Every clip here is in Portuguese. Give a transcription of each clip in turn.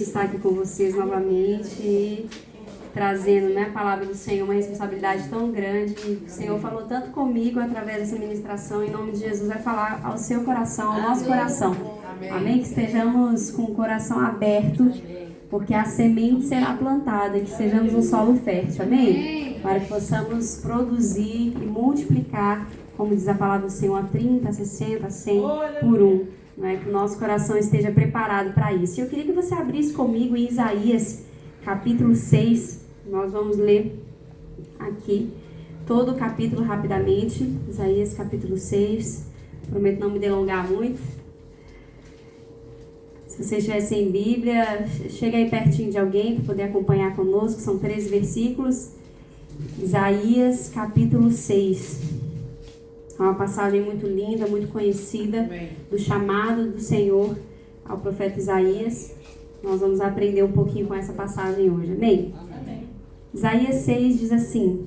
benção estar aqui com vocês novamente, trazendo, né, a palavra do Senhor, uma responsabilidade tão grande. O Senhor falou tanto comigo através dessa ministração. Em nome de Jesus, vai falar ao seu coração, ao nosso coração. Amém? Que estejamos com o coração aberto, porque a semente será plantada, que sejamos um solo fértil. Amém? Para que possamos produzir e multiplicar, como diz a palavra do Senhor, a 30, 60, 100 por um. Não é? Que o nosso coração esteja preparado para isso. E eu queria que você abrisse comigo em Isaías, capítulo 6. Nós vamos ler aqui todo o capítulo rapidamente. Isaías, capítulo 6. Prometo não me delongar muito. Se você estiver sem Bíblia, chega aí pertinho de alguém para poder acompanhar conosco. São 13 versículos. Isaías, capítulo 6. É uma passagem muito linda, muito conhecida, do chamado do Senhor ao profeta Isaías. Nós vamos aprender um pouquinho com essa passagem hoje. Amém? Amém. Isaías 6 diz assim: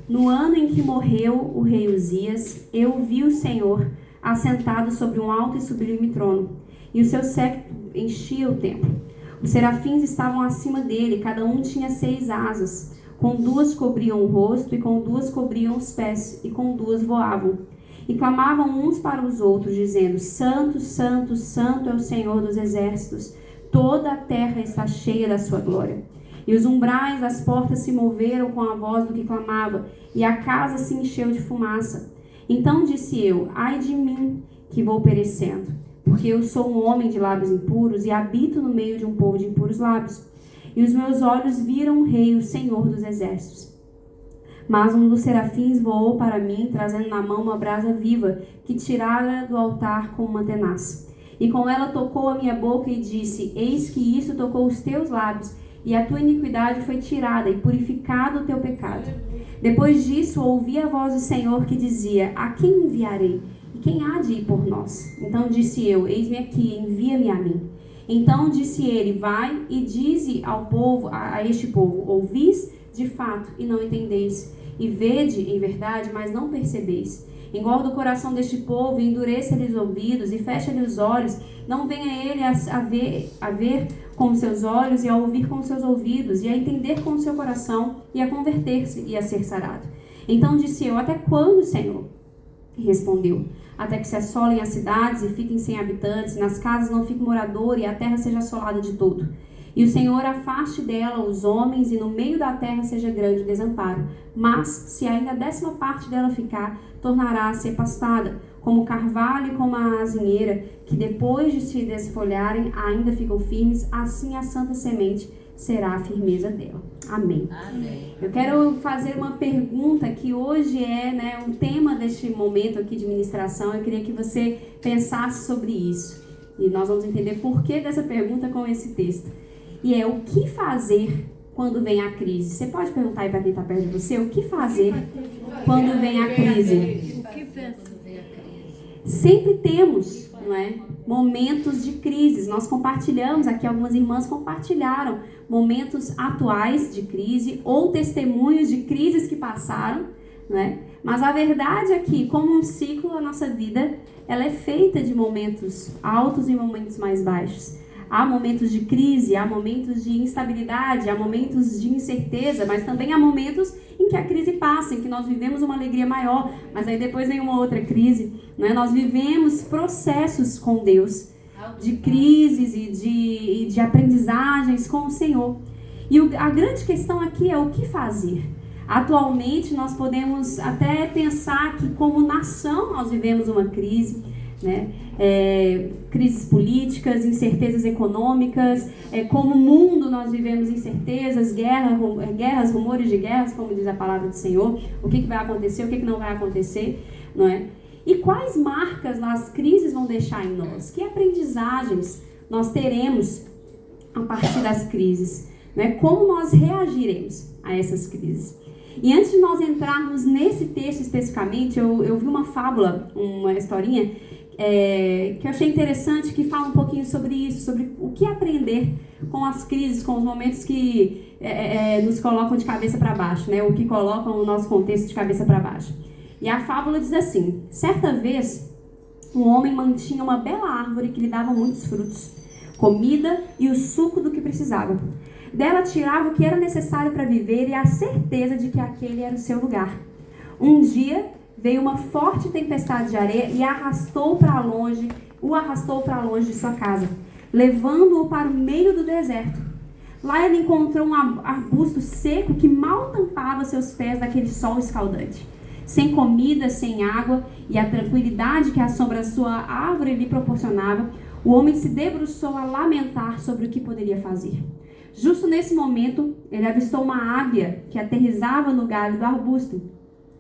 No ano em que morreu o rei Uzias, eu vi o Senhor assentado sobre um alto e sublime trono, e o seu séquito enchia o templo. Os serafins estavam acima dele, cada um tinha 6 asas. Com 2 cobriam o rosto, e com 2 cobriam os pés, e com 2 voavam. E clamavam uns para os outros, dizendo: Santo, Santo, Santo é o Senhor dos exércitos. Toda a terra está cheia da sua glória. E os umbrais das portas se moveram com a voz do que clamava, e a casa se encheu de fumaça. Então disse eu: Ai de mim, que vou perecendo, porque eu sou um homem de lábios impuros, e habito no meio de um povo de impuros lábios. E os meus olhos viram o Rei, o Senhor dos exércitos. Mas um dos serafins voou para mim, trazendo na mão uma brasa viva, que tirara do altar com uma tenaz. E com ela tocou a minha boca e disse: Eis que isso tocou os teus lábios, e a tua iniquidade foi tirada, e purificado o teu pecado. Depois disso, ouvi a voz do Senhor que dizia: A quem enviarei? E quem há de ir por nós? Então disse eu: Eis-me aqui, envia-me a mim. Então disse ele: Vai e dize ao povo, a este povo: Ouvis de fato e não entendeis, e vede em verdade, mas não percebeis. Engorda o coração deste povo, e endureça-lhe os ouvidos, e fecha-lhe os olhos. Não venha ele a ver com os seus olhos, e a ouvir com os seus ouvidos, e a entender com o seu coração, e a converter-se, e a ser sarado. Então disse eu: Até quando, Senhor? E respondeu: Até que se assolem as cidades e fiquem sem habitantes, nas casas não fique morador, e a terra seja assolada de todo. E o Senhor afaste dela os homens, e no meio da terra seja grande desamparo. Mas, se ainda a 10ª parte dela ficar, tornará a ser pastada, como o carvalho e como a azinheira, que depois de se desfolharem ainda ficam firmes, assim a santa semente será a firmeza dela. Amém. Amém. Eu quero fazer uma pergunta que hoje é, o tema deste momento aqui de ministração. Eu queria que você pensasse sobre isso. E nós vamos entender por que dessa pergunta com esse texto. E é: o que fazer quando vem a crise? Você pode perguntar aí para quem está perto de você: o que fazer quando vem a crise? Sempre temos, momentos de crise. Nós compartilhamos aqui, algumas irmãs compartilharam momentos atuais de crise ou testemunhos de crises que passaram, Mas a verdade é que, como um ciclo, a nossa vida ela é feita de momentos altos e momentos mais baixos. Há momentos de crise, há momentos de instabilidade, há momentos de incerteza, mas também há momentos em que a crise passa, em que nós vivemos uma alegria maior, mas aí depois vem uma outra crise. Nós vivemos processos com Deus, de crises e de aprendizagens com o Senhor. E a grande questão aqui é: o que fazer? Atualmente nós podemos até pensar que, como nação, nós vivemos uma crise, crises políticas, incertezas econômicas, como mundo nós vivemos incertezas, guerras, rumores de guerras, como diz a palavra do Senhor, o que vai acontecer, o que não vai acontecer, E quais marcas as crises vão deixar em nós? Que aprendizagens nós teremos a partir das crises? Como nós reagiremos a essas crises? E antes de nós entrarmos nesse texto especificamente, eu vi uma fábula, uma historinha, que eu achei interessante, que fala um pouquinho sobre isso, sobre o que aprender com as crises, com os momentos que nos colocam de cabeça para baixo, o que colocam o nosso contexto de cabeça para baixo. E a fábula diz assim: certa vez, um homem mantinha uma bela árvore que lhe dava muitos frutos. comida e o suco do que precisava. Dela tirava o que era necessário para viver e a certeza de que aquele era o seu lugar. Um dia veio uma forte tempestade de areia e o arrastou para longe de sua casa, levando-o para o meio do deserto. Lá ele encontrou um arbusto seco que mal tampava seus pés daquele sol escaldante. Sem comida, sem água e a tranquilidade que a sombra da sua árvore lhe proporcionava, o homem se debruçou a lamentar sobre o que poderia fazer. Justo nesse momento, ele avistou uma águia que aterrissava no galho do arbusto.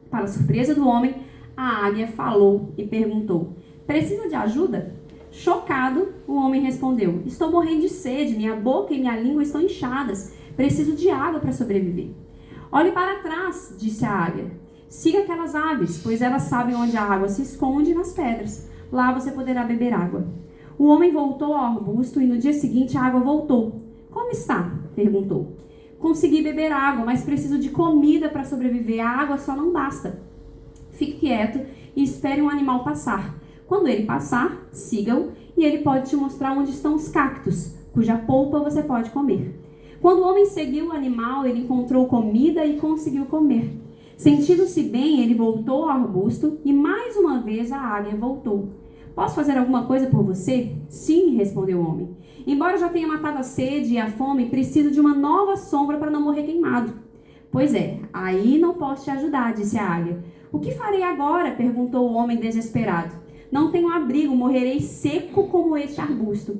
Para surpresa do homem, a águia falou e perguntou: "Precisa de ajuda?" Chocado, o homem respondeu: "Estou morrendo de sede, minha boca e minha língua estão inchadas. Preciso de água para sobreviver." "Olhe para trás", disse a águia. "Siga aquelas aves, pois elas sabem onde a água se esconde nas pedras. Lá você poderá beber água." O homem voltou ao arbusto e no dia seguinte a água voltou. "Como está?" perguntou. "Consegui beber água, mas preciso de comida para sobreviver. A água só não basta." "Fique quieto e espere um animal passar. Quando ele passar, siga-o e ele pode te mostrar onde estão os cactos, cuja polpa você pode comer." Quando o homem seguiu o animal, ele encontrou comida e conseguiu comer. Sentindo-se bem, ele voltou ao arbusto e mais uma vez a águia voltou. "Posso fazer alguma coisa por você?" "Sim", respondeu o homem. "Embora já tenha matado a sede e a fome, preciso de uma nova sombra para não morrer queimado." "Pois é, aí não posso te ajudar", disse a águia. "O que farei agora?" perguntou o homem desesperado. "Não tenho abrigo, morrerei seco como este arbusto."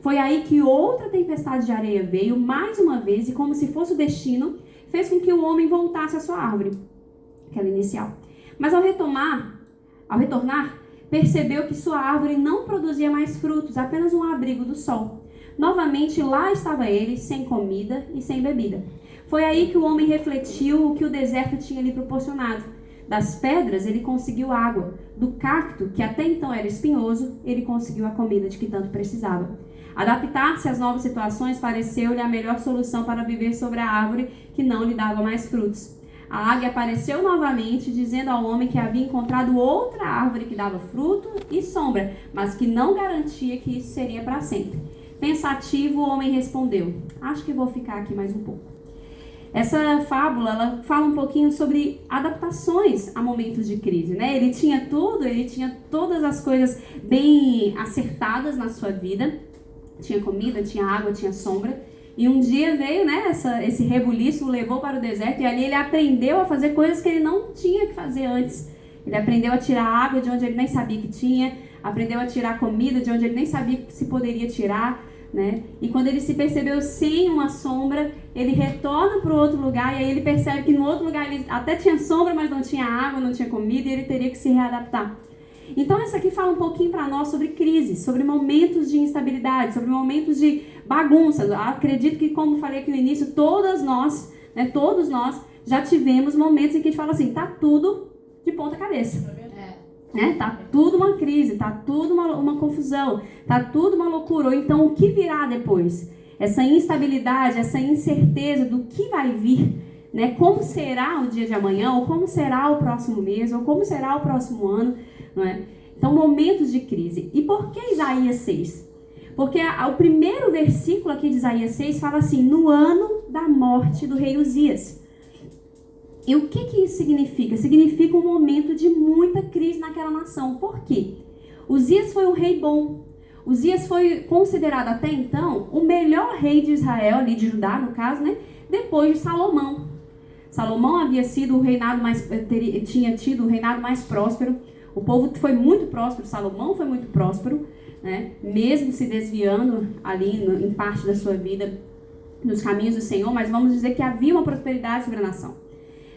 Foi aí que outra tempestade de areia veio mais uma vez e, como se fosse o destino, fez com que o homem voltasse à sua árvore, aquela inicial. Mas ao retornar, percebeu que sua árvore não produzia mais frutos, apenas um abrigo do sol. Novamente lá estava ele, sem comida e sem bebida. Foi aí que o homem refletiu o que o deserto tinha lhe proporcionado. Das pedras ele conseguiu água, do cacto, que até então era espinhoso, ele conseguiu a comida de que tanto precisava. Adaptar-se às novas situações pareceu-lhe a melhor solução para viver sobre a árvore que não lhe dava mais frutos. A águia apareceu novamente, dizendo ao homem que havia encontrado outra árvore que dava fruto e sombra, mas que não garantia que isso seria para sempre. Pensativo, o homem respondeu: "Acho que vou ficar aqui mais um pouco." Essa fábula, ela fala um pouquinho sobre adaptações a momentos de crise, né? Ele tinha todas as coisas bem acertadas na sua vida. Tinha comida, tinha água, tinha sombra. E um dia veio, né, esse rebuliço, o levou para o deserto e ali ele aprendeu a fazer coisas que ele não tinha que fazer antes. Ele aprendeu a tirar água de onde ele nem sabia que tinha, aprendeu a tirar comida de onde ele nem sabia que se poderia tirar, né? E quando ele se percebeu sem uma sombra, ele retorna para o outro lugar e aí ele percebe que no outro lugar ele até tinha sombra, mas não tinha água, não tinha comida e ele teria que se readaptar. Então essa aqui fala um pouquinho para nós sobre crise, sobre momentos de instabilidade, sobre momentos de bagunça. Eu acredito que, como falei aqui no início, todos nós já tivemos momentos em que a gente fala assim, tá tudo de ponta cabeça. Né? Tá tudo uma crise, tá tudo uma confusão, tá tudo uma loucura. Ou então o que virá depois? Essa instabilidade, essa incerteza do que vai vir, né? Como será o dia de amanhã, ou como será o próximo mês, ou como será o próximo ano, não é? Então, momentos de crise. E por que Isaías 6? Porque o primeiro versículo aqui de Isaías 6 fala assim, no ano da morte do rei Uzias. E o que isso significa? Significa um momento de muita crise naquela nação. Por quê? Uzias foi um rei bom. Uzias foi considerado até então o melhor rei de Israel, ali de Judá, no caso, né? Depois de Salomão. Salomão havia sido tinha tido o reinado mais próspero. O povo foi muito próspero, Salomão foi muito próspero, né? Mesmo se desviando ali em parte da sua vida nos caminhos do Senhor, mas vamos dizer que havia uma prosperidade sobre a nação.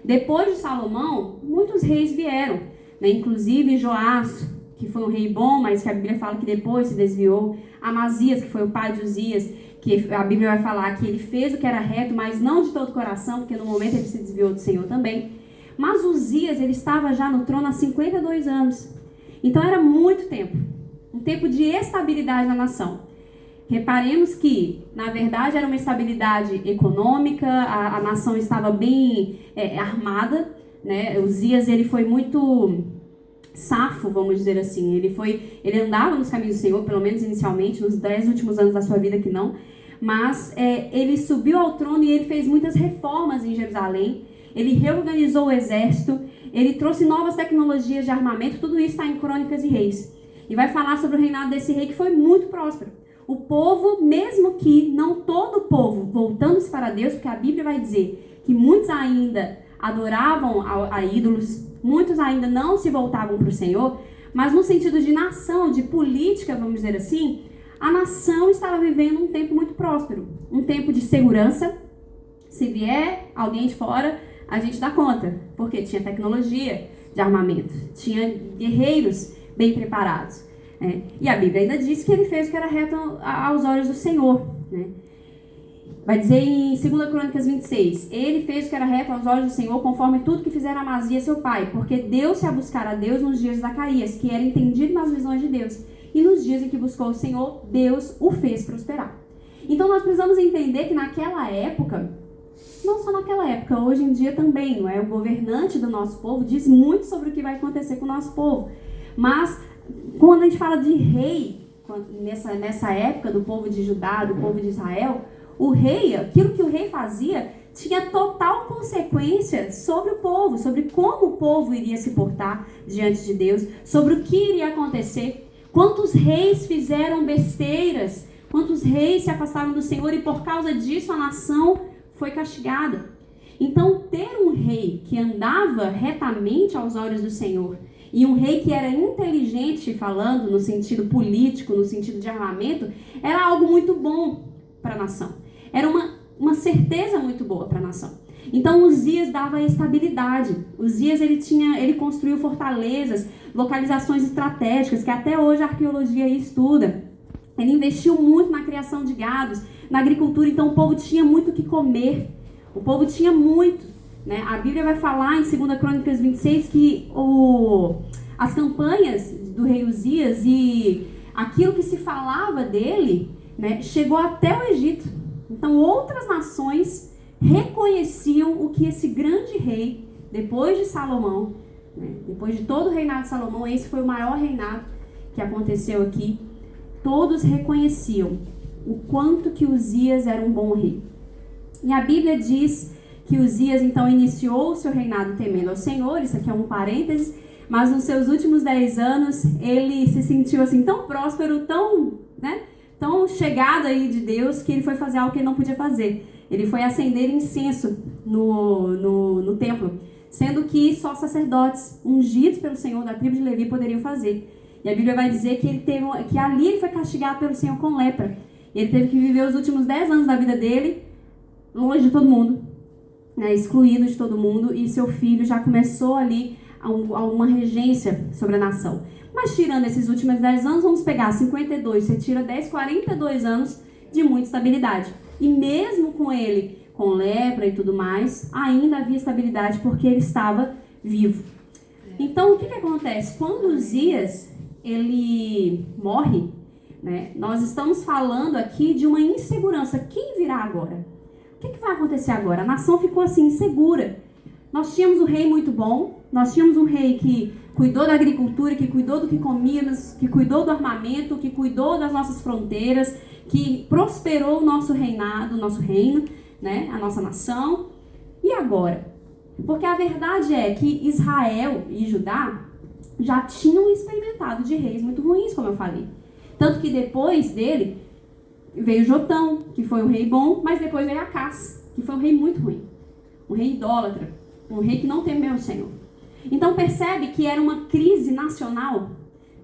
Depois de Salomão, muitos reis vieram, né? Inclusive Joás, que foi um rei bom, mas que a Bíblia fala que depois se desviou. Amazias, que foi o pai de Uzias, que a Bíblia vai falar que ele fez o que era reto, mas não de todo o coração, porque no momento ele se desviou do Senhor também. Mas Uzias, ele estava já no trono há 52 anos. Então era muito tempo. Um tempo de estabilidade na nação. Reparemos que, na verdade, era uma estabilidade econômica, a nação estava bem armada, né? Uzias, ele foi muito safo, vamos dizer assim. Ele andava nos caminhos do Senhor, pelo menos inicialmente, nos 10 últimos anos da sua vida que não. Mas ele subiu ao trono e ele fez muitas reformas em Jerusalém. Ele reorganizou o exército. Ele trouxe novas tecnologias de armamento. Tudo isso está em Crônicas e Reis. E vai falar sobre o reinado desse rei que foi muito próspero. O povo, mesmo que não todo o povo, voltando-se para Deus, porque a Bíblia vai dizer que muitos ainda adoravam a ídolos, muitos ainda não se voltavam para o Senhor, mas no sentido de nação, de política, vamos dizer assim, a nação estava vivendo um tempo muito próspero, um tempo de segurança. Se vier alguém de fora, a gente dá conta, porque tinha tecnologia de armamento, tinha guerreiros bem preparados. E a Bíblia ainda diz que ele fez o que era reto aos olhos do Senhor. Né? Vai dizer em 2 Crônicas 26, ele fez o que era reto aos olhos do Senhor, conforme tudo que fizera Amazia seu pai, porque deu-se a buscar a Deus nos dias de Zacarias, que era entendido nas visões de Deus. E nos dias em que buscou o Senhor, Deus o fez prosperar. Então nós precisamos entender que naquela época, não só naquela época, hoje em dia também, não é? O governante do nosso povo diz muito sobre o que vai acontecer com o nosso povo. Mas quando a gente fala de rei, nessa época do povo de Judá, do povo de Israel, o rei, aquilo que o rei fazia, tinha total consequência sobre o povo, sobre como o povo iria se portar diante de Deus, sobre o que iria acontecer. Quantos reis fizeram besteiras, quantos reis se afastaram do Senhor e por causa disso a nação foi castigada. Então, ter um rei que andava retamente aos olhos do Senhor e um rei que era inteligente, falando no sentido político, no sentido de armamento, era algo muito bom para a nação. Era uma certeza muito boa para a nação. Então, Uzias dava estabilidade. Uzias, ele construiu fortalezas, localizações estratégicas, que até hoje a arqueologia estuda. Ele investiu muito na criação de gados, na agricultura, então o povo tinha muito o que comer. O povo tinha muito. Né? A Bíblia vai falar em 2 Crônicas 26 que as campanhas do rei Uzias e aquilo que se falava dele, né, chegou até o Egito. Então outras nações reconheciam o que esse grande rei, depois de Salomão, né, depois de todo o reinado de Salomão, esse foi o maior reinado que aconteceu aqui, todos reconheciam o quanto que Uzias era um bom rei. E a Bíblia diz que Uzias, então, iniciou o seu reinado temendo ao Senhor, isso aqui é um parênteses, mas nos seus últimos 10 anos, ele se sentiu assim tão próspero, tão chegado aí de Deus, que ele foi fazer algo que ele não podia fazer. Ele foi acender incenso no templo, sendo que só sacerdotes ungidos pelo Senhor da tribo de Levi poderiam fazer. E a Bíblia vai dizer que ali ele foi castigado pelo Senhor com lepra. Ele teve que viver os últimos 10 anos da vida dele longe de todo mundo, né, excluído de todo mundo, e seu filho já começou ali uma regência sobre a nação. Mas tirando esses últimos 10 anos, vamos pegar 52, você tira 10, 42 anos de muita estabilidade. E mesmo com ele, com lepra e tudo mais, ainda havia estabilidade porque ele estava vivo. Então, o que acontece? Quando Uzias, ele morre, né, nós estamos falando aqui de uma insegurança. Quem virá agora? O que vai acontecer agora? A nação ficou assim, insegura. Nós tínhamos um rei muito bom, nós tínhamos um rei que cuidou da agricultura, que cuidou do que comíamos, que cuidou do armamento, que cuidou das nossas fronteiras, que prosperou o nosso reinado, o nosso reino, né, a nossa nação. E agora? Porque a verdade é que Israel e Judá já tinham experimentado de reis muito ruins, como eu falei. Tanto que depois dele veio Jotão, que foi um rei bom, mas depois veio Acás, que foi um rei muito ruim. Um rei idólatra, um rei que não temeu o Senhor. Então percebe que era uma crise nacional.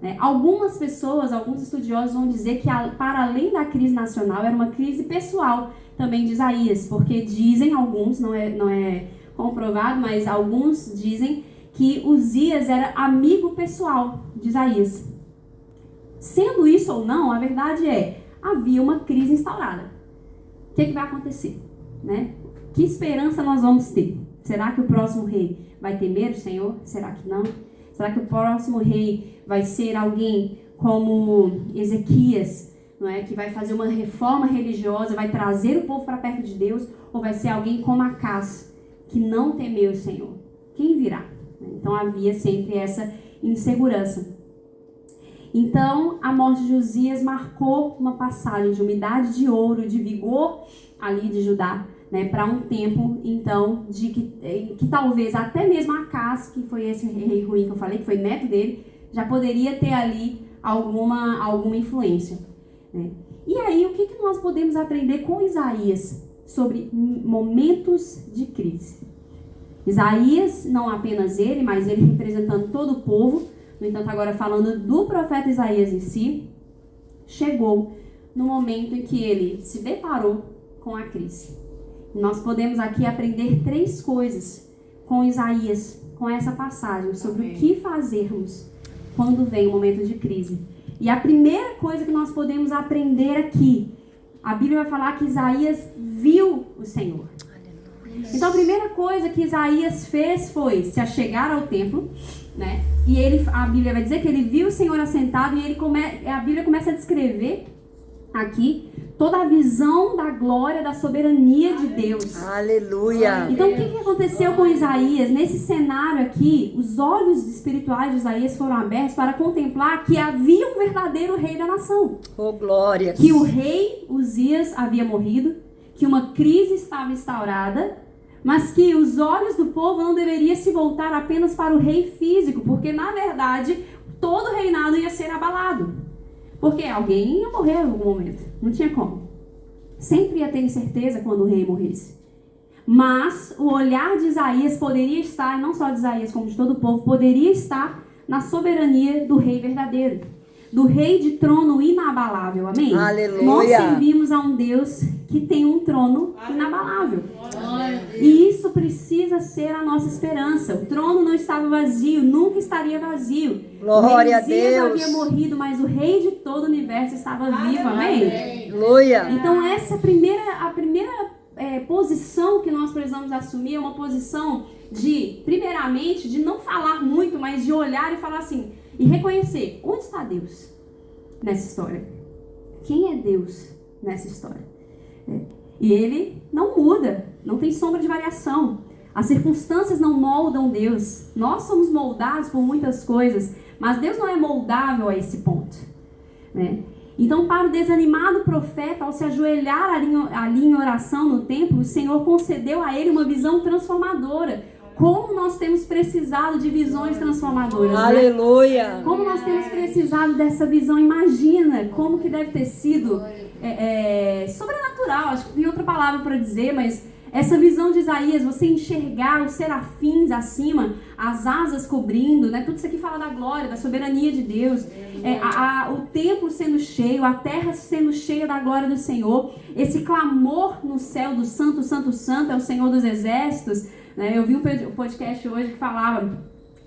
Né? Algumas pessoas, alguns estudiosos vão dizer que para além da crise nacional, era uma crise pessoal também de Isaías, porque dizem alguns, não é comprovado, mas alguns dizem que Uzias era amigo pessoal de Isaías. Sendo isso ou não, a verdade é, havia uma crise instaurada. O que vai acontecer? Né? Que esperança nós vamos ter? Será que o próximo rei vai temer o Senhor? Será que não? Será que o próximo rei vai ser alguém como Ezequias, não é? Que vai fazer uma reforma religiosa, vai trazer o povo para perto de Deus? Ou vai ser alguém como Acás, que não temeu o Senhor? Quem virá? Então havia sempre essa insegurança. Então, a morte de Uzias marcou uma passagem de uma idade de ouro, de vigor ali de Judá, né, para um tempo, então, de que talvez até mesmo Acaz, que foi esse rei ruim que eu falei, que foi neto dele, já poderia ter ali alguma influência, né? E aí, o que nós podemos aprender com Isaías sobre momentos de crise? Isaías, não apenas ele, mas ele representando todo o povo, no entanto, agora falando do profeta Isaías em si, chegou no momento em que ele se deparou com a crise. Nós podemos aqui aprender 3 coisas com Isaías, com essa passagem, sobre o que fazermos quando vem um momento de crise. E a primeira coisa que nós podemos aprender aqui, a Bíblia vai falar que Isaías viu o Senhor. Então a primeira coisa que Isaías fez foi se achegar ao templo, né? E a Bíblia vai dizer que ele viu o Senhor assentado e a Bíblia começa a descrever aqui toda a visão da glória, da soberania de Deus. Aleluia! Então o que aconteceu com Isaías? Nesse cenário aqui, os olhos espirituais de Isaías foram abertos para contemplar que havia um verdadeiro rei da nação. Oh, glória! Que o rei Uzias havia morrido, que uma crise estava instaurada, mas que os olhos do povo não deveriam se voltar apenas para o rei físico, porque na verdade todo o reinado ia ser abalado. Porque alguém ia morrer em algum momento, não tinha como. Sempre ia ter incerteza quando o rei morresse. Mas o olhar de Isaías poderia estar, não só de Isaías como de todo o povo, poderia estar na soberania do rei verdadeiro, do rei de trono inabalável, amém? Aleluia! Nós servimos a um Deus que tem um trono inabalável. E isso precisa ser a nossa esperança. O trono não estava vazio, nunca estaria vazio. Glória a o rei Uzias Deus! havia morrido, mas o rei de todo o universo estava vivo, amém? Aleluia! Então essa a primeira posição que nós precisamos assumir é uma posição de, primeiramente, de não falar muito, mas de olhar e falar assim, e reconhecer, onde está Deus nessa história? Quem é Deus nessa história? E ele não muda, não tem sombra de variação. As circunstâncias não moldam Deus. Nós somos moldados por muitas coisas, mas Deus não é moldável a esse ponto, né? Então, para o desanimado profeta, ao se ajoelhar ali em oração no templo, o Senhor concedeu a ele uma visão transformadora. Como nós temos precisado de visões transformadoras, Aleluia! né? Como nós temos precisado dessa visão. Imagina como que deve ter sido sobrenatural. Acho que tem outra palavra para dizer, mas essa visão de Isaías, você enxergar os serafins acima, as asas cobrindo, né? Tudo isso aqui fala da glória, da soberania de Deus. O templo sendo cheio, a terra sendo cheia da glória do Senhor. Esse clamor no céu do Santo, Santo, Santo é o Senhor dos Exércitos. Eu vi um podcast hoje que falava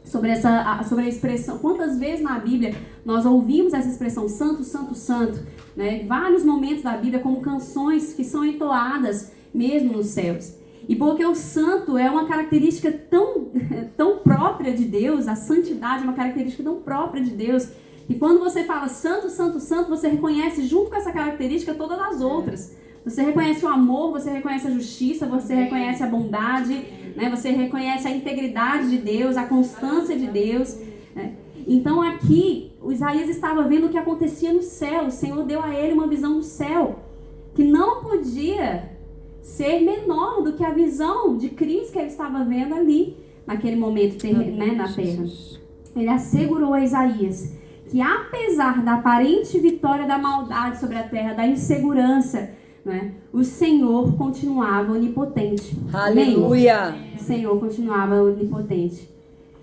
sobre a expressão. Quantas vezes na Bíblia nós ouvimos essa expressão Santo, Santo, Santo, né? Vários momentos da Bíblia como canções que são entoadas mesmo nos céus. E porque o santo é uma característica tão própria de Deus, a santidade é uma característica tão própria de Deus, e quando você fala Santo, Santo, Santo, você reconhece junto com essa característica todas as outras. Você reconhece o amor, você reconhece a justiça, você reconhece a bondade, né? Você reconhece a integridade de Deus, a constância de Deus, né? Então aqui, o Isaías estava vendo o que acontecia no céu. O Senhor deu a ele uma visão do céu, que não podia ser menor do que a visão de crise que ele estava vendo ali, naquele momento, né, na terra. Ele assegurou a Isaías que apesar da aparente vitória da maldade sobre a terra, da insegurança, né, o Senhor continuava onipotente. Aleluia! Amém? O Senhor continuava onipotente.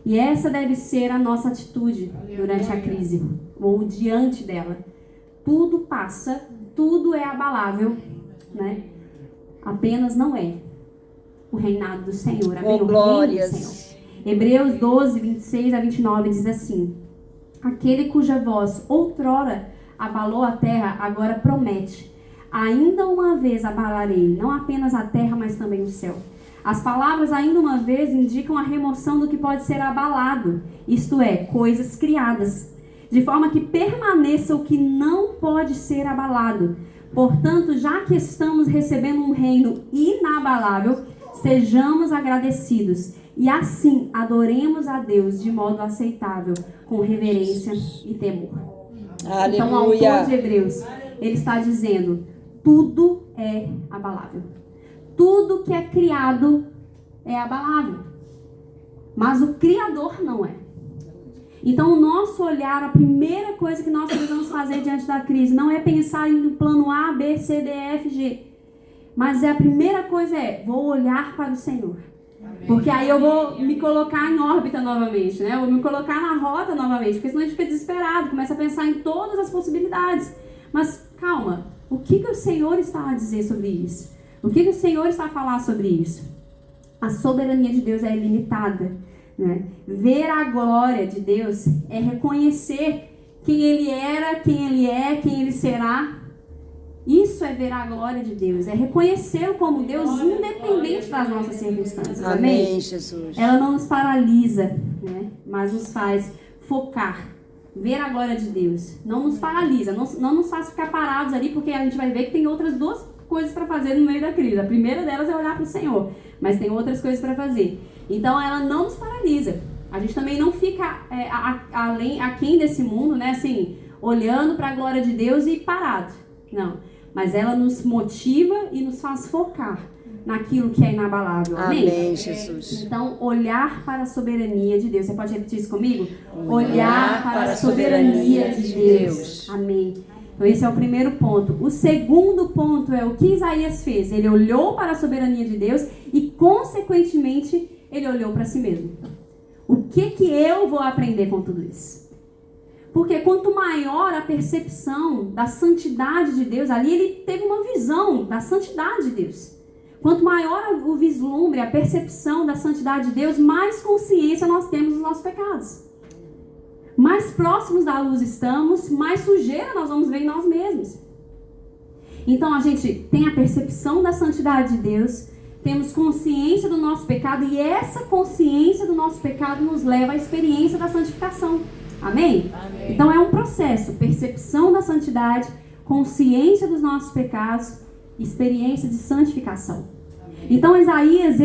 E essa deve ser a nossa atitude durante a crise, ou diante dela. Tudo passa, tudo é abalável, né? Apenas não é o reinado do Senhor. Amém? Oh, glórias! Hebreus 12, 26 a 29 diz assim: aquele cuja voz outrora abalou a terra, agora promete: ainda uma vez abalarei, não apenas a terra, mas também o céu. As palavras ainda uma vez indicam a remoção do que pode ser abalado, isto é, coisas criadas, de forma que permaneça o que não pode ser abalado. Portanto, já que estamos recebendo um reino inabalável, sejamos agradecidos, e assim adoremos a Deus de modo aceitável, com reverência e temor. Aleluia. Então, o autor de Hebreus, ele está dizendo, tudo é abalável. Tudo que é criado é abalável. Mas o Criador não é. Então, o nosso olhar, a primeira coisa que nós precisamos fazer diante da crise, não é pensar no plano A, B, C, D, E, F, G. Mas a primeira coisa vou olhar para o Senhor. Porque aí eu vou me colocar em órbita novamente, né? Eu vou me colocar na rota novamente, porque senão a gente fica desesperado, começa a pensar em todas as possibilidades. Mas calma, o que o Senhor está a dizer sobre isso? O que o Senhor está a falar sobre isso? A soberania de Deus é ilimitada, né? Ver a glória de Deus é reconhecer quem Ele era, quem Ele é, quem Ele será. Isso é ver a glória de Deus, é reconhecê-lo como Deus independente das nossas circunstâncias. Amém, Jesus. Ela não nos paralisa, né? Mas nos faz focar, ver a glória de Deus. Não nos paralisa, não nos faz ficar parados ali, porque a gente vai ver que tem outras duas coisas para fazer no meio da crise. A primeira delas é olhar para o Senhor, mas tem outras coisas para fazer. Então ela não nos paralisa. A gente também não fica aquém desse mundo, né? Assim, olhando para a glória de Deus e parado. Não. Mas ela nos motiva e nos faz focar naquilo que é inabalável. Amém? Amém, Jesus. Então, olhar para a soberania de Deus. Você pode repetir isso comigo? Olhar para a soberania de Deus. Amém. Então, esse é o primeiro ponto. O segundo ponto é o que Isaías fez. Ele olhou para a soberania de Deus e, consequentemente, ele olhou para si mesmo. O que eu vou aprender com tudo isso? Porque quanto maior a percepção da santidade de Deus, ali ele teve uma visão da santidade de Deus. Quanto maior o vislumbre, a percepção da santidade de Deus, mais consciência nós temos dos nossos pecados. Mais próximos da luz estamos, mais sujeira nós vamos ver em nós mesmos. Então a gente tem a percepção da santidade de Deus, temos consciência do nosso pecado e essa consciência do nosso pecado nos leva à experiência da santificação. Amém? Amém? Então é um processo, percepção da santidade, consciência dos nossos pecados, experiência de santificação. Amém. Então Isaías,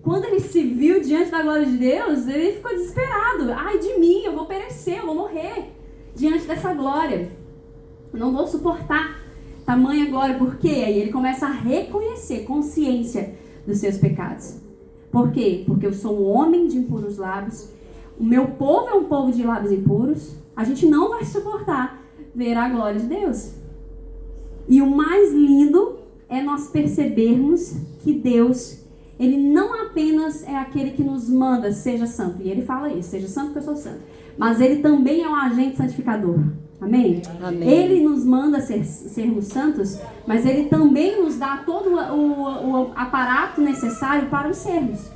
quando ele se viu diante da glória de Deus, ele ficou desesperado. Ai de mim, eu vou perecer, eu vou morrer diante dessa glória. Eu não vou suportar tamanha glória. Por quê? Aí ele começa a reconhecer, consciência dos seus pecados. Por quê? Porque eu sou um homem de impuros lábios. O meu povo é um povo de lábios impuros. A gente não vai suportar ver a glória de Deus. E o mais lindo é nós percebermos que Deus, Ele não apenas é aquele que nos manda, seja santo. E Ele fala isso, seja santo porque eu sou santo. Mas Ele também é um agente santificador. Amém? Amém. Ele nos manda sermos santos, mas Ele também nos dá todo o aparato necessário para os sermos.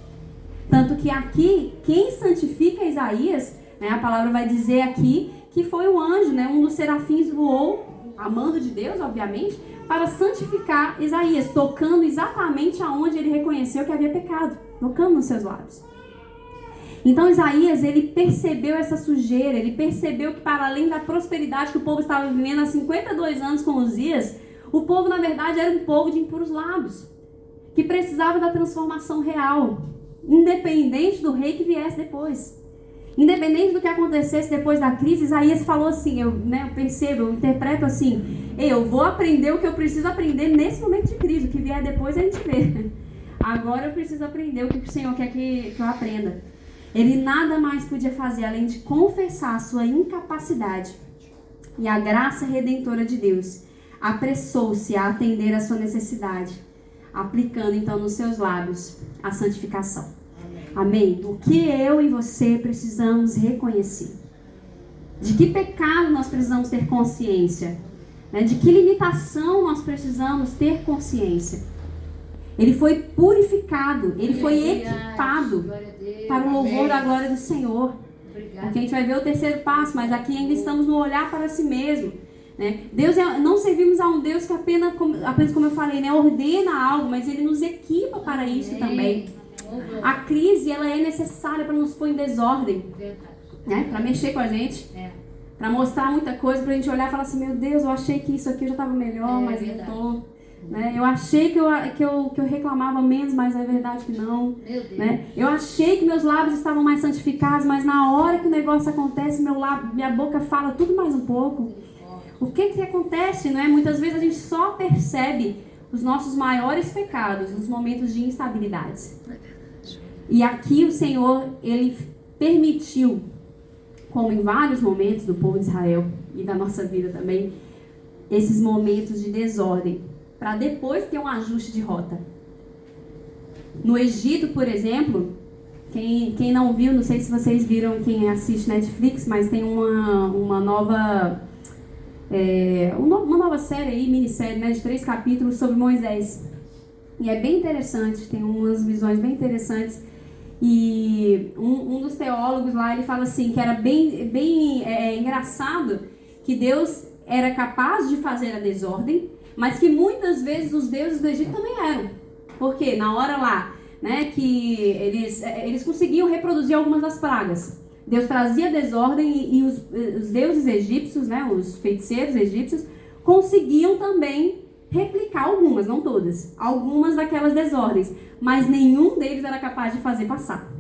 Tanto que aqui, quem santifica Isaías, né, a palavra vai dizer aqui que foi o anjo, né, um dos serafins voou, amando de Deus, obviamente, para santificar Isaías, tocando exatamente aonde ele reconheceu que havia pecado, tocando nos seus lábios. Então Isaías, ele percebeu essa sujeira, ele percebeu que para além da prosperidade que o povo estava vivendo há 52 anos com Uzias, o povo na verdade era um povo de impuros lábios, que precisava da transformação real, independente do rei que viesse depois. Independente do que acontecesse depois da crise, Isaías falou assim, eu percebo, eu interpreto assim, eu vou aprender o que eu preciso aprender nesse momento de crise, o que vier depois a gente vê. Agora eu preciso aprender o que o Senhor quer que eu aprenda. Ele nada mais podia fazer além de confessar a sua incapacidade. E a graça redentora de Deus apressou-se a atender a sua necessidade, aplicando então nos seus lábios a santificação. Amém? O que eu e você precisamos reconhecer? De que pecado nós precisamos ter consciência? De que limitação nós precisamos ter consciência? Ele foi purificado, ele foi equipado para o louvor da glória do Senhor. Porque a gente vai ver o terceiro passo, mas aqui ainda estamos no olhar para si mesmo. Deus não servimos a um Deus que apenas como eu falei, ordena algo, mas Ele nos equipa para isso também. A crise, ela é necessária para nos pôr em desordem, para mexer com a gente, para mostrar muita coisa, para a gente olhar e falar assim, meu Deus, eu achei que isso aqui eu já estava melhor, mas não estou. Né? Eu achei que eu reclamava menos, mas é verdade que não. Né? Eu achei que meus lábios estavam mais santificados, mas na hora que o negócio acontece, minha boca fala tudo mais um pouco. O que acontece? Não é? Muitas vezes a gente só percebe os nossos maiores pecados nos momentos de instabilidade. E aqui o Senhor, Ele permitiu, como em vários momentos do povo de Israel e da nossa vida também, esses momentos de desordem, para depois ter um ajuste de rota. No Egito, por exemplo, quem não viu, não sei se vocês viram, quem assiste Netflix, mas tem uma nova série aí, minissérie, né, de 3 capítulos sobre Moisés. E é bem interessante, tem umas visões bem interessantes. E um dos teólogos lá, ele fala assim, que era bem engraçado que Deus era capaz de fazer a desordem, mas que muitas vezes os deuses do Egito também eram. Porque na hora lá, né, que eles conseguiam reproduzir algumas das pragas, Deus trazia desordem e os deuses egípcios, né, os feiticeiros egípcios, conseguiam também replicar algumas, não todas, algumas daquelas desordens, mas nenhum deles era capaz de fazer passar.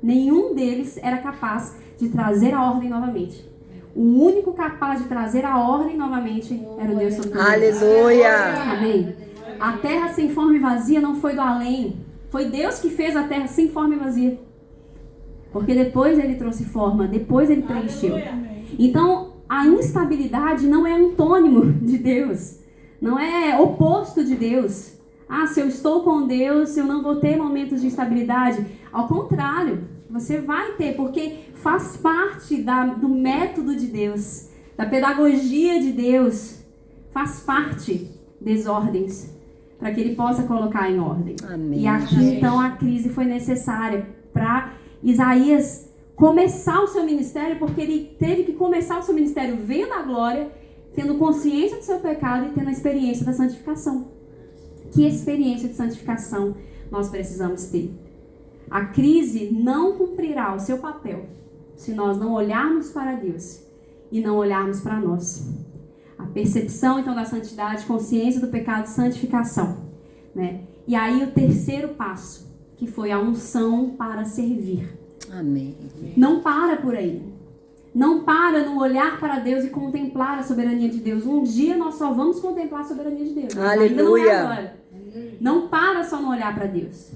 Nenhum deles era capaz de trazer a ordem novamente. O único capaz de trazer a ordem novamente era o Deus Todo-Poderoso. Aleluia! Amém. A terra sem forma e vazia não foi do além. Foi Deus que fez a terra sem forma e vazia. Porque depois ele trouxe forma, depois ele preencheu. Então, a instabilidade não é antônimo de Deus. Não é oposto de Deus. Se eu estou com Deus, eu não vou ter momentos de instabilidade. Ao contrário, você vai ter, porque faz parte do método de Deus, da pedagogia de Deus. Faz parte desordens, para que ele possa colocar em ordem. Amém. E aqui, então, a crise foi necessária para Isaías começar o seu ministério, porque ele teve que começar o seu ministério vendo a glória, tendo consciência do seu pecado e tendo a experiência da santificação. Que experiência de santificação nós precisamos ter? A crise não cumprirá o seu papel se nós não olharmos para Deus e não olharmos para nós. A percepção, então, da santidade, consciência do pecado, santificação. Né? E aí o terceiro passo, que foi a unção para servir. Amém. Não para por aí. Não para no olhar para Deus e contemplar a soberania de Deus. Um dia nós só vamos contemplar a soberania de Deus. Aleluia. Não para só no olhar para Deus.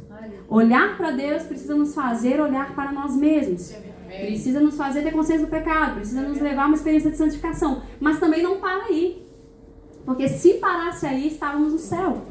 Olhar para Deus precisa nos fazer olhar para nós mesmos. Precisa nos fazer ter consciência do pecado. Precisa nos levar a uma experiência de santificação. Mas também não para aí. Porque se parasse aí, estávamos no céu.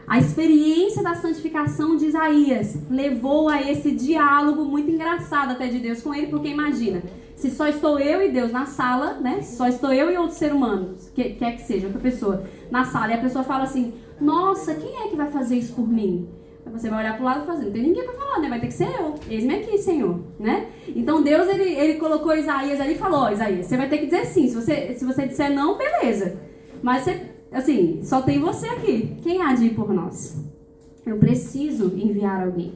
A experiência da santificação de Isaías levou a esse diálogo muito engraçado até de Deus com ele, porque imagina, se só estou eu e Deus na sala, né? Só estou eu e outro ser humano, quer que seja, outra pessoa, na sala, e a pessoa fala assim, nossa, quem é que vai fazer isso por mim? Aí você vai olhar para o lado e falar, não tem ninguém para falar, né? Vai ter que ser eu, eis-me aqui, Senhor, né? Então Deus, ele colocou Isaías ali e falou, Isaías, você vai ter que dizer sim, se você disser não, beleza, mas você... Assim, só tem você aqui. Quem há de ir por nós? Eu preciso enviar alguém.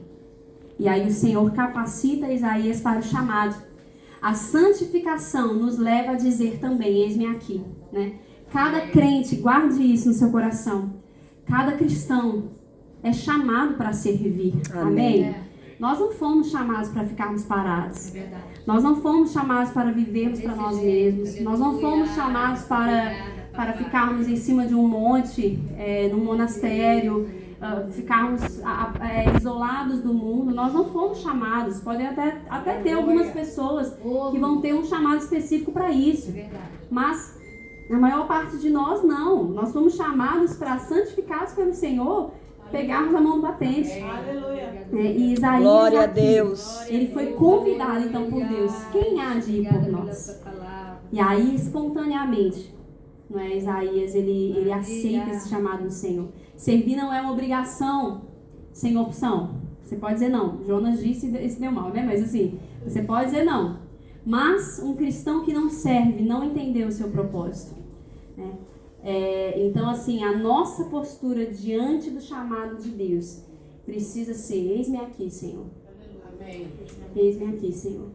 E aí o Senhor capacita Isaías para o chamado. A santificação nos leva a dizer também, eis-me aqui. Né? Cada crente, guarde isso no seu coração. Cada cristão é chamado para servir. Amém? Nós não fomos chamados para ficarmos parados. Nós não fomos chamados para vivermos para nós mesmos. Nós não fomos chamados para ficarmos em cima de um monte, num monastério, ficarmos isolados do mundo. Nós não fomos chamados. Pode até ter algumas pessoas que vão ter um chamado específico para isso. Mas a maior parte de nós não. Nós fomos chamados para, santificados pelo Senhor, pegarmos a mão do batente. Aleluia. E Isaías, Glória a aqui, Deus. Ele foi convidado então por Deus. Quem há de ir por nós? E aí, espontaneamente, não é? Isaías, ele aceita esse chamado do Senhor. Servir não é uma obrigação sem opção. Você pode dizer não. Jonas disse e se deu mal, né? Mas assim, você pode dizer não. Mas um cristão que não serve, não entendeu o seu propósito. Né? Então, assim, a nossa postura diante do chamado de Deus precisa ser, eis-me aqui, Senhor. Eis-me aqui, Senhor.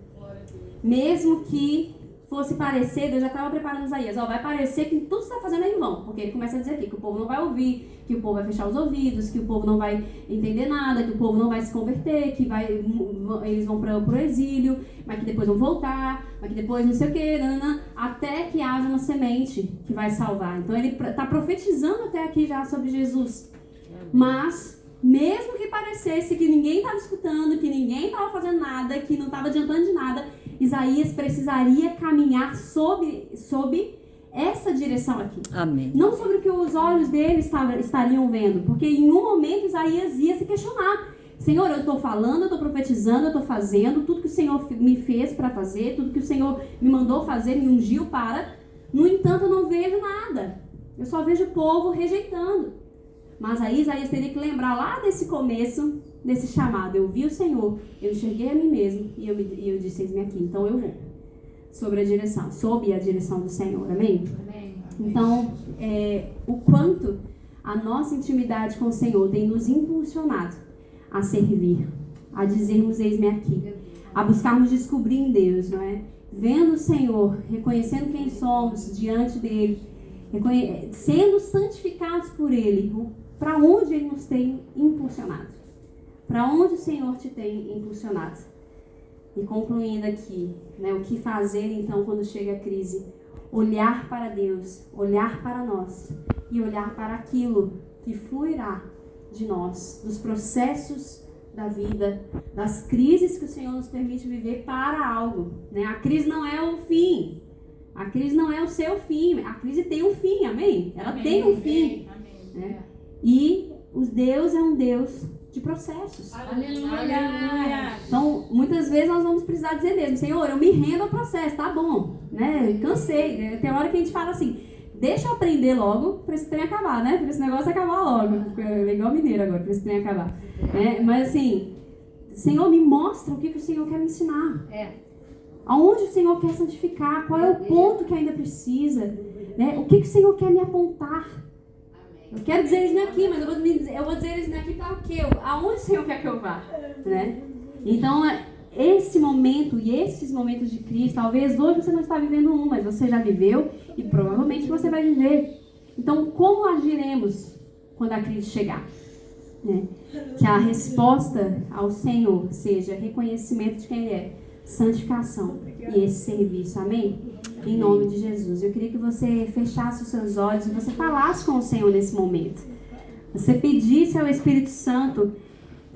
Mesmo que fosse parecer, Deus já estava preparando Isaías, vai parecer que tudo que você está fazendo é em vão, porque ele começa a dizer aqui que o povo não vai ouvir, que o povo vai fechar os ouvidos, que o povo não vai entender nada, que o povo não vai se converter, que eles vão para o exílio, mas que depois vão voltar, mas que depois não sei o que, até que haja uma semente que vai salvar. Então ele está profetizando até aqui já sobre Jesus. Mas, mesmo que parecesse que ninguém estava escutando, que ninguém estava fazendo nada, que não estava adiantando de nada, Isaías precisaria caminhar sob essa direção aqui. Amém. Não sobre o que os olhos dele estariam vendo, porque em um momento Isaías ia se questionar. Senhor, eu estou falando, eu estou profetizando, eu estou fazendo tudo que o Senhor me fez para fazer, tudo que o Senhor me mandou fazer, me ungiu para. No entanto, eu não vejo nada. Eu só vejo o povo rejeitando. Mas aí Isaías teria que lembrar lá desse começo, desse chamado. Eu vi o Senhor, eu enxerguei a mim mesmo e eu disse, eis-me aqui. Então eu vou. Sob a direção do Senhor. Amém? Amém. Então, o quanto a nossa intimidade com o Senhor tem nos impulsionado a servir, a dizermos eis-me aqui, a buscarmos descobrir em Deus, não é? Vendo o Senhor, reconhecendo quem somos diante dele, sendo santificados por ele, para onde ele nos tem impulsionado, para onde o Senhor te tem impulsionado. E concluindo aqui, né, o que fazer então quando chega a crise? Olhar para Deus, olhar para nós e olhar para aquilo que fluirá de nós, dos processos da vida, das crises que o Senhor nos permite viver para algo, né? A crise não é o fim, a crise não é o seu fim, a crise tem um fim, amém? Ela Amém, tem um fim. amém, Né? E o Deus é um Deus de processos. Aleluia. Então, muitas vezes nós vamos precisar dizer mesmo, Senhor, eu me rendo ao processo, tá bom, né? Cansei. Tem hora que a gente fala assim, deixa eu aprender logo para esse trem acabar, né? Para esse negócio acabar logo. É igual mineiro agora, para esse trem acabar. Mas assim, Senhor, me mostra o que o Senhor quer me ensinar. Aonde o Senhor quer santificar, qual é o ponto que ainda precisa, né? O que o Senhor quer me apontar. Eu quero dizer eles aqui, mas eu vou dizer eles aqui para o quê? Aonde o Senhor quer que eu vá? Né? Então, esse momento e esses momentos de crise, talvez hoje você não está vivendo um, mas você já viveu e provavelmente você vai viver. Então, como agiremos quando a crise chegar? Né? Que a resposta ao Senhor seja reconhecimento de quem Ele é, santificação e esse serviço. Amém? Em nome de Jesus. Eu queria que você fechasse os seus olhos e você falasse com o Senhor nesse momento. Você pedisse ao Espírito Santo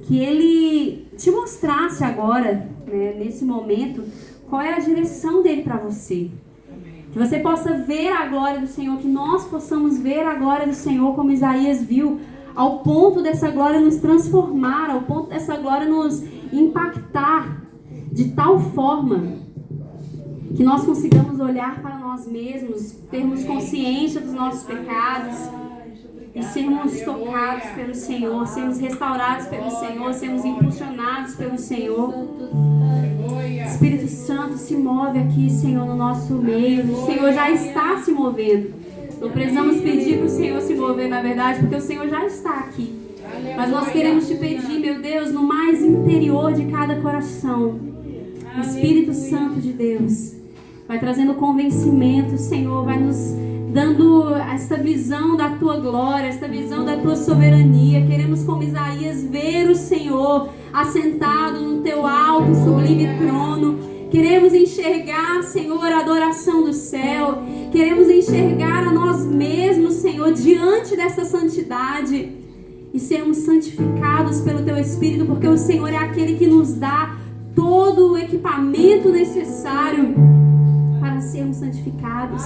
que Ele te mostrasse agora, né, nesse momento, qual é a direção dele para você. Que você possa ver a glória do Senhor, que nós possamos ver a glória do Senhor como Isaías viu, ao ponto dessa glória nos transformar, ao ponto dessa glória nos impactar de tal forma que nós consigamos olhar para nós mesmos, termos consciência dos nossos pecados e sermos tocados pelo Senhor, sermos restaurados pelo Senhor, sermos impulsionados pelo Senhor. Espírito Santo, se move aqui, Senhor, no nosso meio. O Senhor já está se movendo. Não precisamos pedir para o Senhor se mover, na verdade, porque o Senhor já está aqui. Mas nós queremos te pedir, meu Deus, no mais interior de cada coração. Espírito Santo de Deus, vai trazendo convencimento, Senhor, vai nos dando esta visão da Tua glória, esta visão da Tua soberania. Queremos, como Isaías, ver o Senhor assentado no Teu alto e sublime trono. Queremos enxergar, Senhor, a adoração do céu. Queremos enxergar a nós mesmos, Senhor, diante dessa santidade e sermos santificados pelo Teu Espírito, porque o Senhor é aquele que nos dá todo o equipamento necessário para sermos santificados.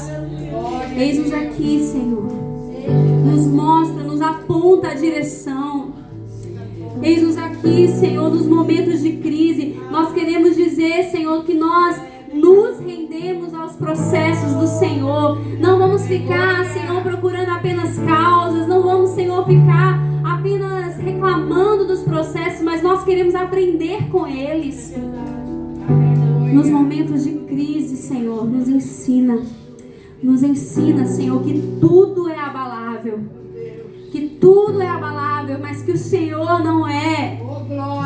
Eis-nos aqui, Senhor. Nos mostra, nos aponta a direção. Eis-nos aqui, Senhor, nos momentos de crise. Nós queremos dizer, Senhor, que nós nos rendemos aos processos do Senhor. Não vamos ficar, Senhor, procurando apenas causas. Não vamos, Senhor, ficar apenas reclamando dos processos, mas nós queremos aprender com eles. Nos momentos de crise, Senhor, nos ensina, Senhor, que tudo é abalável, mas que o Senhor não é,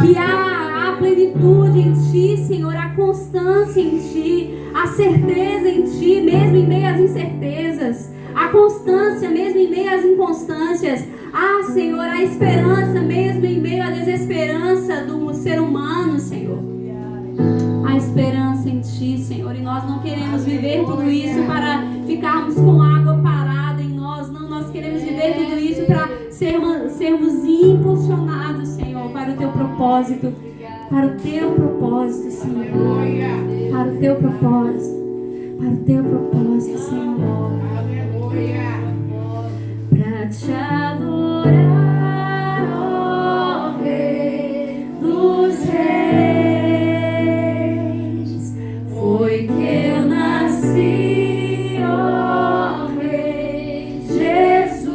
que há plenitude em Ti, Senhor, a constância em Ti, a certeza em Ti, mesmo em meio às incertezas, a constância mesmo em meio às inconstâncias. Ah, Senhor, a esperança mesmo em meio à desesperança do ser humano, Senhor. A esperança em Ti, Senhor, e nós não queremos viver tudo isso para ficarmos com água parada em nós, não, nós queremos viver tudo isso para sermos impulsionados, Senhor, para o Teu propósito, para o Teu propósito, Senhor, para o Teu propósito, para o Teu propósito, Senhor, para Te adorar, ó Rei dos Reis, foi que eu nasci, ó Rei Jesus.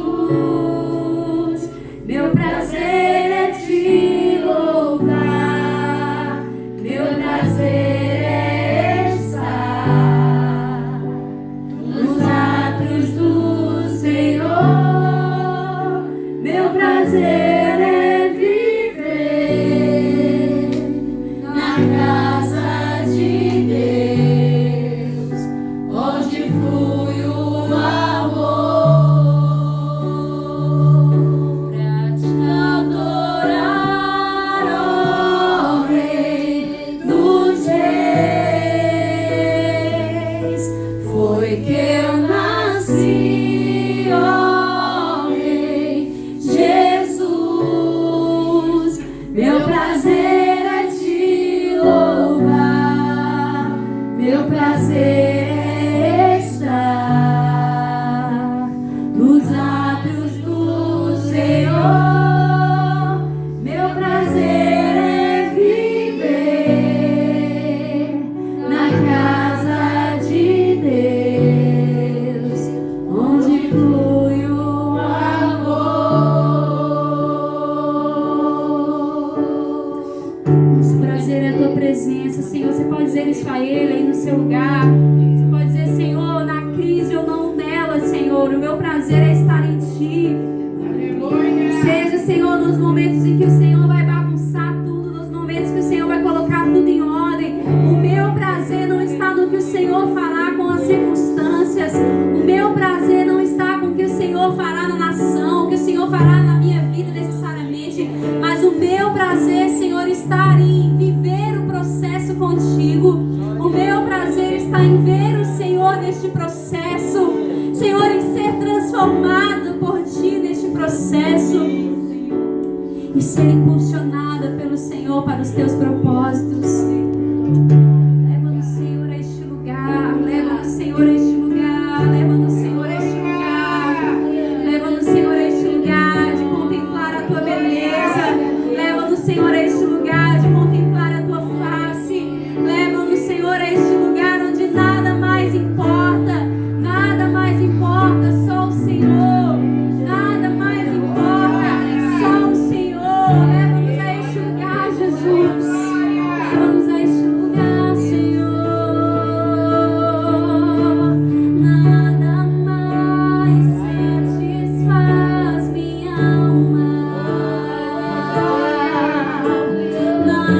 Meu prazer é Te louvar, meu prazer é estar nos atos do Senhor. Meu prazer é viver na casa de Deus, onde flui o amor, pra Te adorar, ó Rei dos Reis. Foi que eu nasci, ó Rei Jesus. Meu prazer é Te louvar, meu prazer é estar nos atos do Senhor. Meu prazer é viver na casa de Deus, onde flui o amor. Nosso prazer é a Tua presença, Senhor. Você pode dizer isso a Ele aí no seu lugar. Você pode dizer, Senhor, na crise ou não nela, Senhor, o meu prazer é estar em Ti. Seja, Senhor, nos momentos em que o Senhor vai bagunçar tudo, nos momentos que o Senhor vai colocar tudo em ordem. O meu prazer não está no que o Senhor fará com as circunstâncias. O meu prazer não está com o que o Senhor fará na nação, o que o Senhor fará na minha vida necessariamente. Mas o meu prazer, Senhor, está em viver o processo contigo. O meu prazer está em ver o Senhor neste processo. Senhor, em ser transformado por Ti neste processo. E ser impulsionada pelo Senhor para os Teus propósitos. Leva-nos, Senhor, a este lugar. Leva-nos, Senhor, a este lugar. Leva-nos, Senhor, a este lugar. Leva-nos, Senhor, a este lugar de contemplar a Tua beleza. Leva-nos, Senhor, a este lugar de contemplar a Tua face. Leva-nos, Senhor, a este lugar onde nada mais importa. Nada mais importa, só o Senhor. Nada mais importa, só o Senhor. Leva-nos a este lugar, Jesus. Leva-nos a este lugar, Senhor. Nada mais satisfaz minha alma. Nada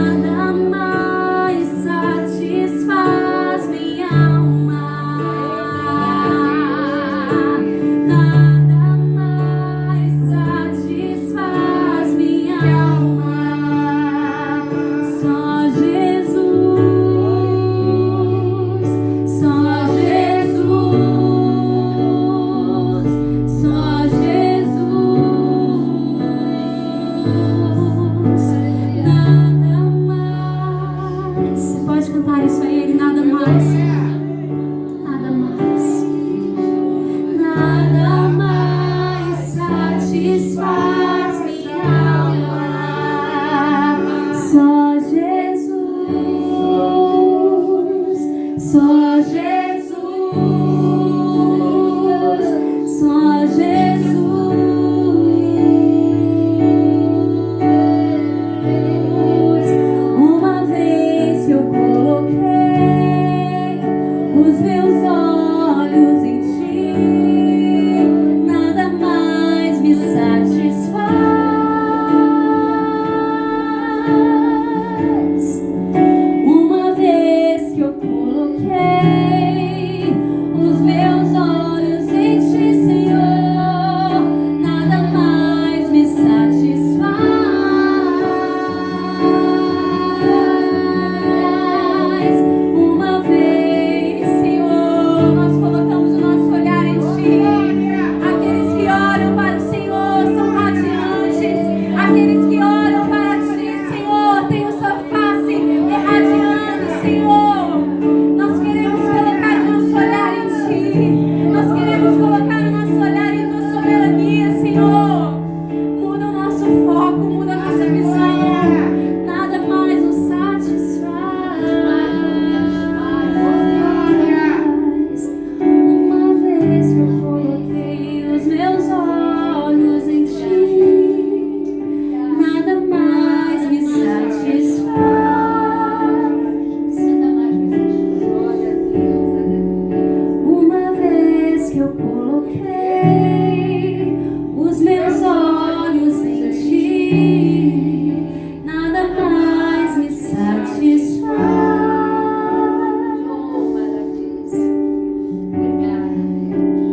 nada mais me satisfaz.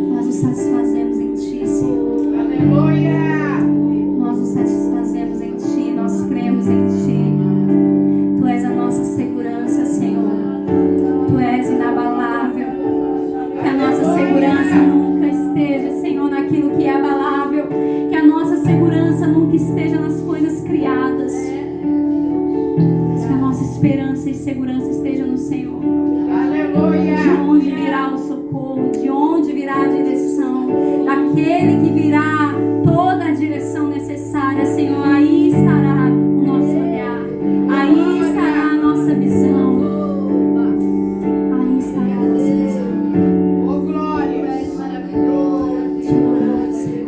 Nós nos satisfazemos em Ti, Senhor. Nós nos satisfazemos em Ti, nós cremos em Ti. Tu és a nossa segurança, Senhor. Tu és inabalável. Que a nossa segurança nunca esteja, Senhor, naquilo que é abalável. Que a nossa segurança nunca esteja nas coisas criadas. Mas que a nossa esperança e segurança esteja no Senhor. De onde virá o socorro? De onde virá a direção? Daquele que virá toda a direção necessária, Senhor. Aí estará o nosso olhar. Aí estará a nossa visão. Aí estará a nossa visão. Te adoramos, Senhor.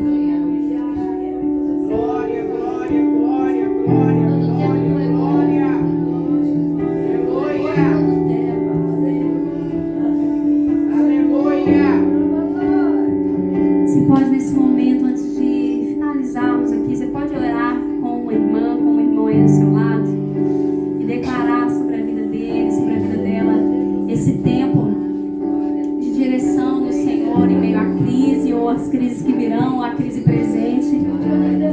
Você pode, nesse momento, antes de finalizarmos aqui, você pode orar com uma irmã, com um irmão aí do seu lado e declarar sobre a vida dele, sobre a vida dela, esse tempo de direção do Senhor em meio à crise ou às crises que virão, a crise presente.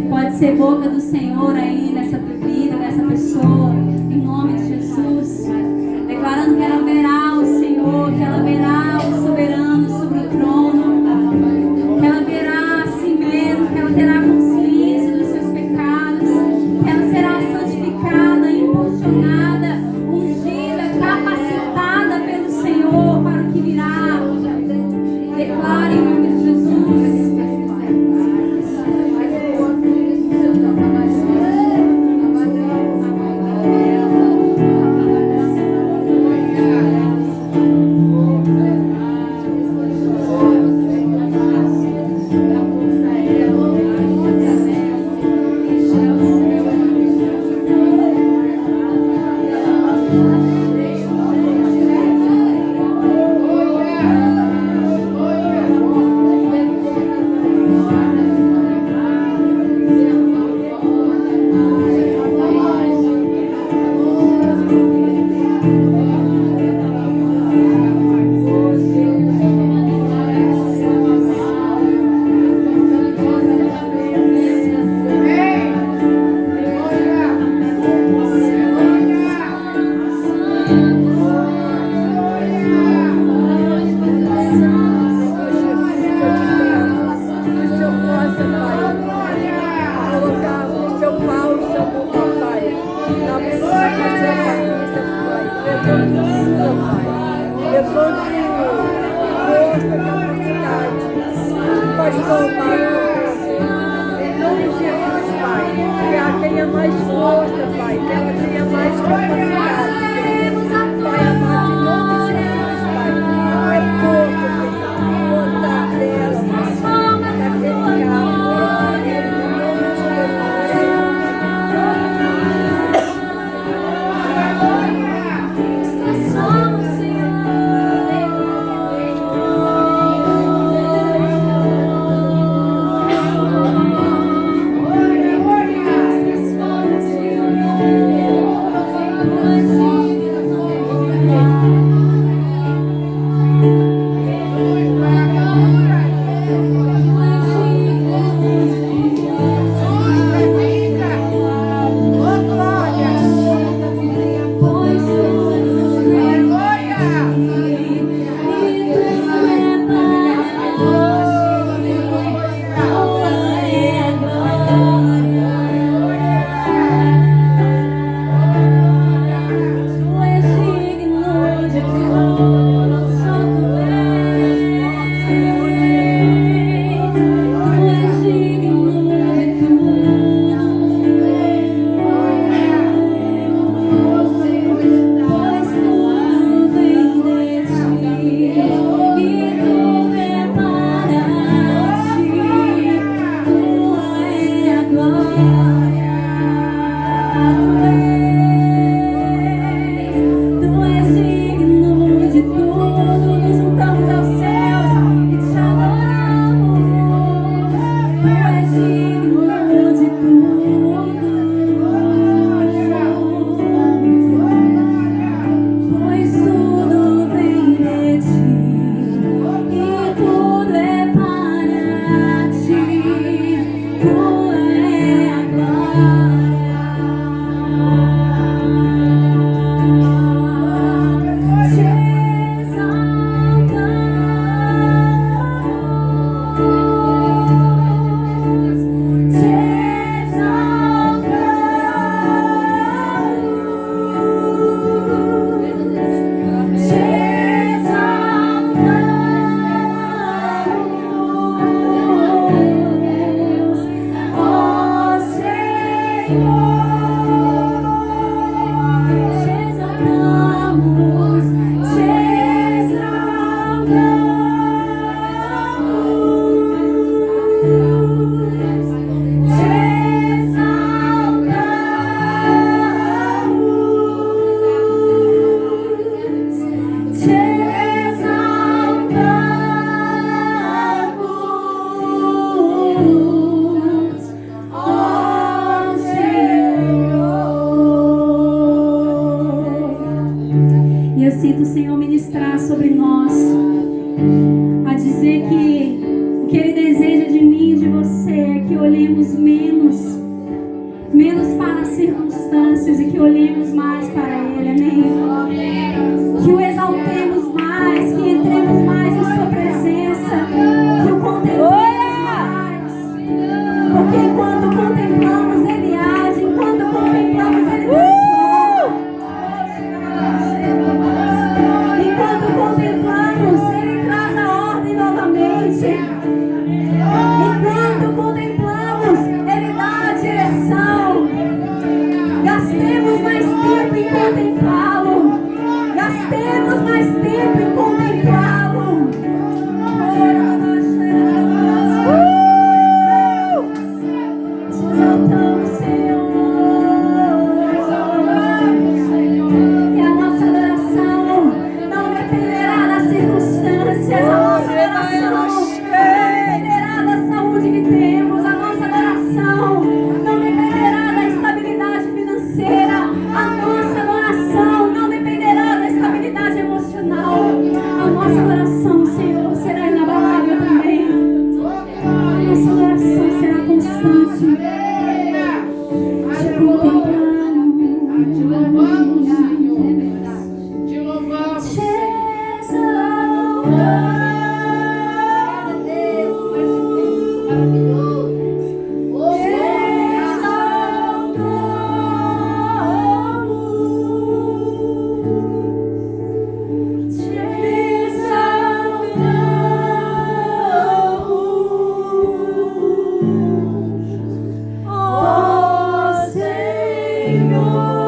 Pode ser boca do Senhor aí nessa vida, nessa pessoa, em nome de Jesus, declarando que ela verá o Senhor, que ela verá o soberano sobre o trono, que ela verá a si mesma, que ela terá consciência dos seus pecados, que ela será santificada, impulsionada, ungida, capacitada pelo Senhor para o que virá. Declare em nome de Jesus. E eu sinto o Senhor ministrar sobre nós, a dizer que o que Ele deseja de mim e de você é que olhemos menos para as circunstâncias e que olhemos mais para Ele, amém? Que o exaltemos mais, que entremos mais em Sua presença, que o contemplemos mais, porque enquanto contemplamos Ele age, enquanto contemplamos Ele transforma, enquanto contemplamos Ele traz a ordem novamente, enquanto contemplamos Ele dá a direção. Gastemos mais tempo em contemplá-lo. Gastemos mais tempo em contemplá-lo. Te exaltamos, Senhor. Que a nossa adoração não dependerá das circunstâncias. A nossa adoração não dependerá da saúde que temos. A nossa adoração não dependerá da estabilidade financeira. A nossa adoração não dependerá da estabilidade emocional. A nossa adoração, Senhor, será inabalável também. A nossa adoração será constante. Te contemplamos. Te louvamos, Senhor. Te louvamos. Te exaltamos. Senhor.